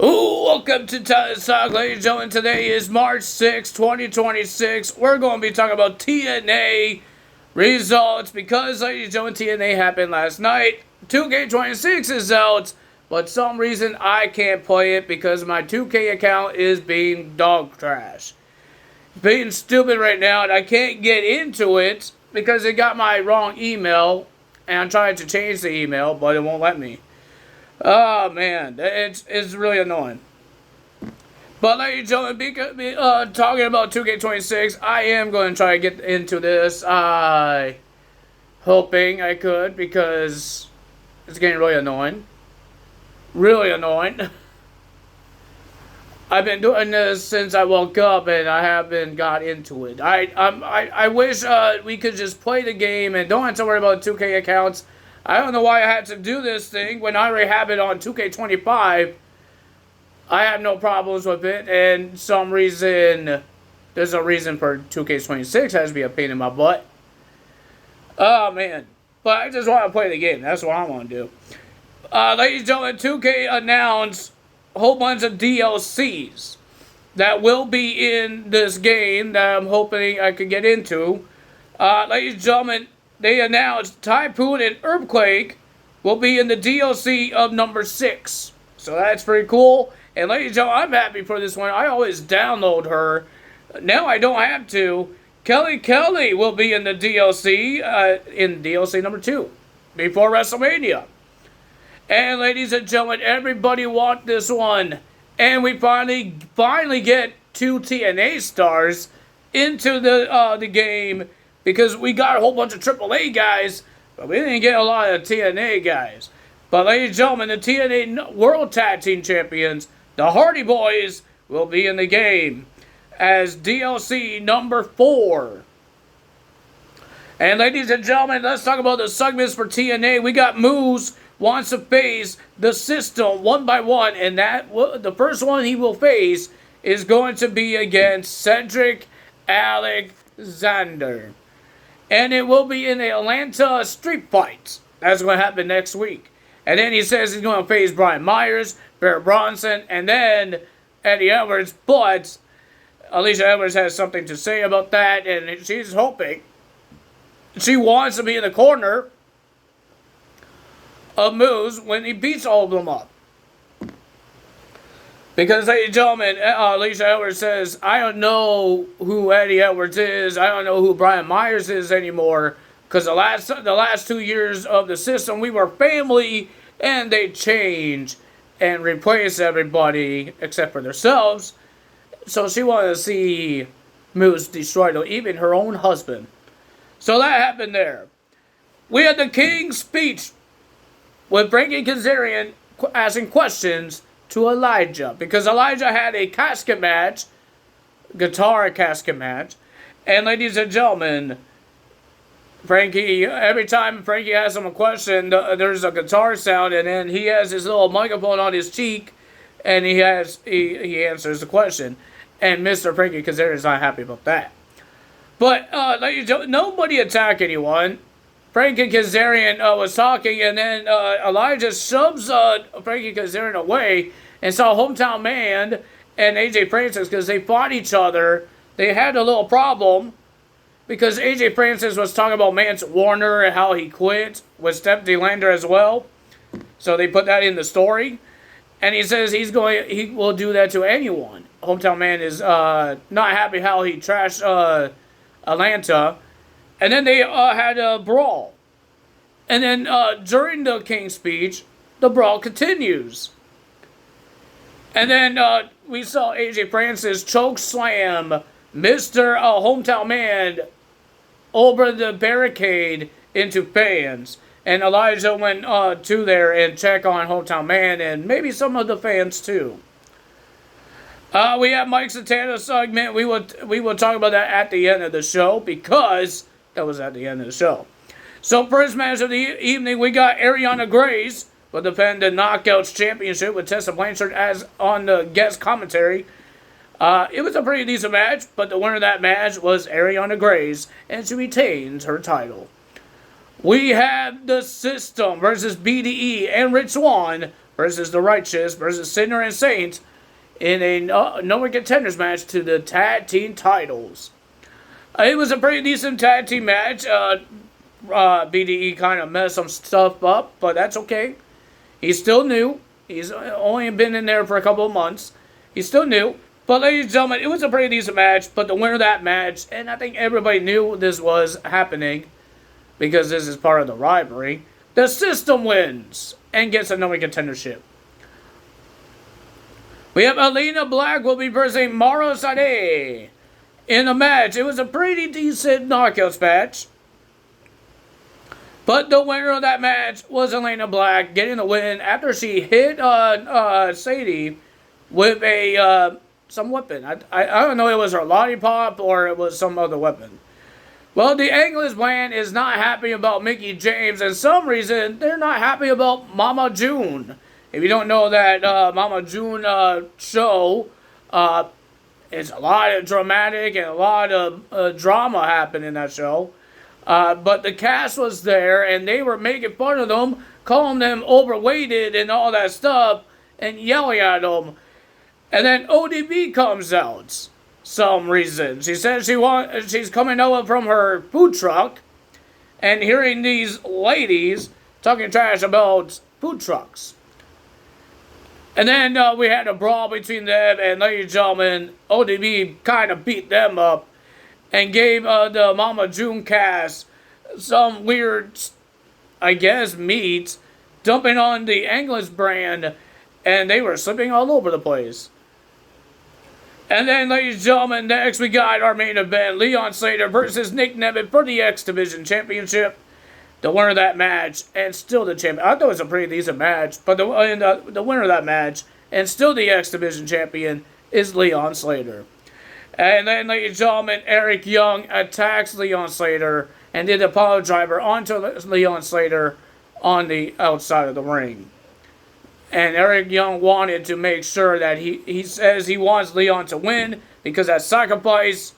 Ooh, welcome to Talk, ladies and gentlemen. Today is March 6, 2026. We're going to be talking about TNA results because, ladies and gentlemen, TNA happened last night. 2K26 is out, but some reason I can't play it because my 2K account is being dog trash. It's being stupid right now, and I can't get into it because it got my wrong email, and I'm trying to change the email, but it won't let me. Oh man, it's really annoying. But ladies and gentlemen, talking about 2K26, I am going to try to get into this. Hoping I could because it's getting really annoying. Really annoying. I've been doing this since I woke up and I haven't got into it. I wish we could just play the game and don't have to worry about 2K accounts. I don't know why I had to do this thing when I already have it on 2K25. I have no problems with it, and some reason, there's a reason for 2K26 has to be a pain in my butt. Oh man, but I just want to play the game. That's what I want to do. Ladies and gentlemen, 2K announced a whole bunch of DLCs that will be in this game that I'm hoping I could get into. Ladies and gentlemen, they announced Typhoon and Earthquake will be in the DLC of number 6. So that's pretty cool. And ladies and gentlemen, I'm happy for this one. I always download her. Now I don't have to. Kelly will be in the DLC, in DLC number 2, before WrestleMania. And ladies and gentlemen, everybody want this one. And we finally get 2 TNA stars into the game. Because we got a whole bunch of AAA guys, but we didn't get a lot of TNA guys. But ladies and gentlemen, the TNA World Tag Team Champions, the Hardy Boys, will be in the game as DLC number 4. And ladies and gentlemen, let's talk about the segments for TNA. We got Moose wants to face the system one by one, and the first one he will face is going to be against Cedric Alexander. And it will be in the Atlanta street fight. That's going to happen next week. And then he says he's going to face Brian Myers, Barrett Bronson, and then Eddie Edwards. But Alicia Edwards has something to say about that, and she's hoping. She wants to be in the corner of Moose when he beats all of them up. Because, ladies and gentlemen, Alicia Edwards says, I don't know who Eddie Edwards is. I don't know who Brian Myers is anymore. Because the last 2 years of the system, we were family, and they change and replace everybody except for themselves. So she wanted to see Moose destroyed, even her own husband. So that happened there. We had the King's speech with Frankie Kazarian asking questions to Elijah, because Elijah had a casket match, guitar casket match, and ladies and gentlemen, Frankie, every time Frankie asks him a question, there's a guitar sound, and then he has his little microphone on his cheek, and he answers the question, and Mr. Frankie Kazarian is not happy about that. But ladies and gentlemen, nobody attacked anyone. Frankie Kazarian was talking, and then Elijah shoves Frankie Kazarian away, and saw Hometown Man and AJ Francis, because they fought each other. They had a little problem, because AJ Francis was talking about Mance Warner and how he quit with Stephanie Lander as well. So they put that in the story. And he says he will do that to anyone. Hometown Man is not happy how he trashed Atlanta. And then they had a brawl. And then during the King's speech, the brawl continues. And then we saw AJ Francis choke slam Mr. Hometown Man over the barricade into fans. And Elijah went to there and checked on Hometown Man and maybe some of the fans too. We have Mike Santana's segment. We will talk about that at the end of the show, because that was at the end of the show. So first match of the evening, we got Ariana Grace will defend the Knockouts Championship with Tessa Blanchard as on the guest commentary. It was a pretty decent match, but the winner of that match was Ariana Grace, and she retains her title. We have the System versus BDE and Rich Swann versus the Righteous versus Sinner and Saint in a no one contenders match to the tag team titles. It was a pretty decent tag team match. BDE kind of messed some stuff up, but that's okay. He's still new. He's only been in there for a couple of months. He's still new. But ladies and gentlemen, it was a pretty decent match. But the winner of that match, and I think everybody knew this was happening because this is part of the rivalry, the System wins and gets a number contendership. We have Alina Black will be versing Mara Sade in a match. It was a pretty decent knockouts match. But the winner of that match was Alina Black getting the win after she hit Sadie with a some weapon. I don't know if it was her lollipop or it was some other weapon. Well, the English brand is not happy about Mickie James, and some reason they're not happy about Mama June. If you don't know that Mama June show, it's a lot of dramatic and a lot of drama happened in that show. But the cast was there, and they were making fun of them, calling them overweighted and all that stuff, and yelling at them. And then ODB comes out. Some reason. She says she's coming over from her food truck and hearing these ladies talking trash about food trucks. And then we had a brawl between them, and ladies and gentlemen, ODB kind of beat them up and gave the Mama June cast some weird, I guess, meat, dumping on the English brand, and they were slipping all over the place. And then, ladies and gentlemen, next we got our main event, Leon Slater versus Nick Nemeth for the X Division Championship. The winner of that match, and still the champion. I thought it was a pretty decent match, but the winner of that match, and still the X Division Champion, is Leon Slater. And then, ladies and gentlemen, Eric Young attacks Leon Slater and did a pile driver onto Leon Slater on the outside of the ring. And Eric Young wanted to make sure that he says he wants Leon to win because at Sacrifice,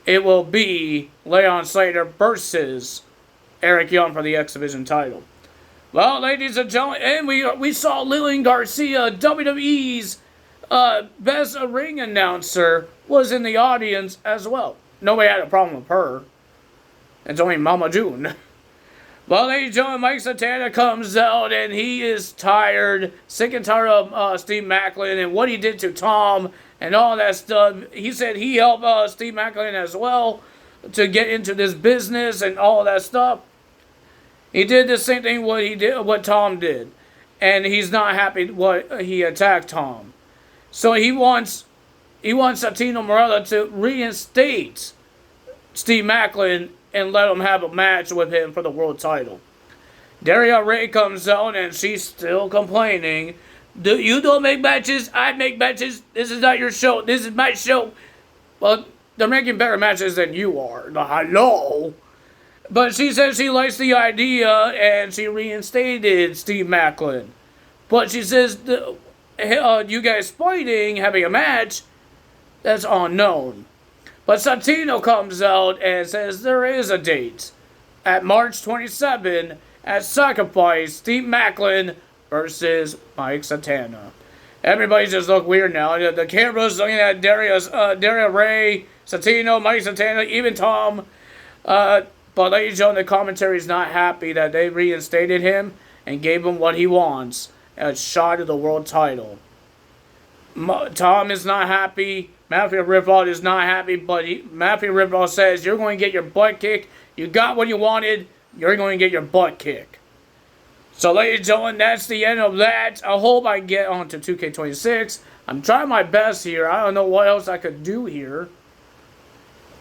it will be Leon Slater versus Eric Young for the X Division title. Well, ladies and gentlemen, and we saw Lillian Garcia, WWE's best ring announcer, was in the audience as well. Nobody had a problem with her. It's only Mama June. Well, ladies and gentlemen, Mike Santana comes out and he is tired, sick and tired of Steve Macklin and what he did to Tom and all that stuff. He said he helped Steve Macklin as well to get into this business and all that stuff. He did the same thing what Tom did, and he's not happy what he attacked Tom. So he wants Santino Marella to reinstate Steve Macklin and let him have a match with him for the world title. Daria Ray comes out and she's still complaining. You don't make matches, I make matches. This is not your show, this is my show. Well, they're making better matches than you are. Hello? But she says she likes the idea and she reinstated Steve Macklin. But she says, you guys fighting, having a match, that's unknown. But Santino comes out and says there is a date. At March 27 at Sacrifice, Steve Macklin versus Mike Santana. Everybody just look weird now. The camera's looking at Daria Ray, Santino, Mike Santana, even Tom. But ladies and gentlemen, the commentary is not happy that they reinstated him and gave him what he wants, a shot at the world title. Tom is not happy. Mafia Ripball is not happy, but Mafia Ripball says, you're going to get your butt kicked. You got what you wanted. You're going to get your butt kicked. So, ladies and gentlemen, that's the end of that. I hope I get on to 2K26. I'm trying my best here. I don't know what else I could do here.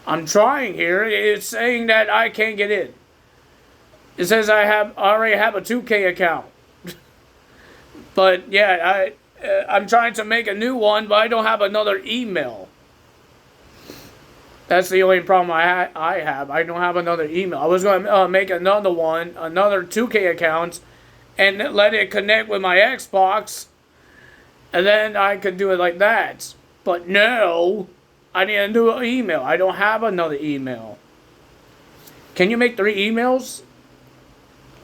I'm trying here. It's saying that I can't get in. It says I already have a 2K account. But, yeah, I'm trying to make a new one, but I don't have another email. That's the only problem I have. I don't have another email. I was going to make another one, another 2K account, and let it connect with my Xbox, and then I could do it like that. But no, I need a new email. I don't have another email. Can you make 3 emails?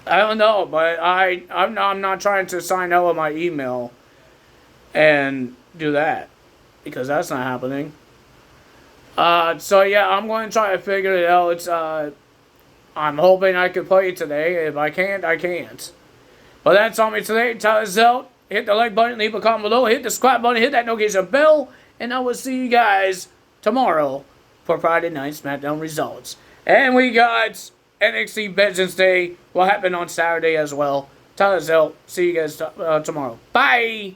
I don't know, but I'm not trying to sign out of my email and do that because that's not happening. So yeah, I'm going to try to figure it out. I'm hoping I can play it today. If I can't, I can't. But that's all me today. Tell us out. Hit the like button, leave a comment below, hit the subscribe button, hit that notification bell, and I will see you guys tomorrow for Friday Night SmackDown results. And we got NXT Vengeance Day will happen on Saturday as well. Tell us out. See you guys tomorrow. Bye.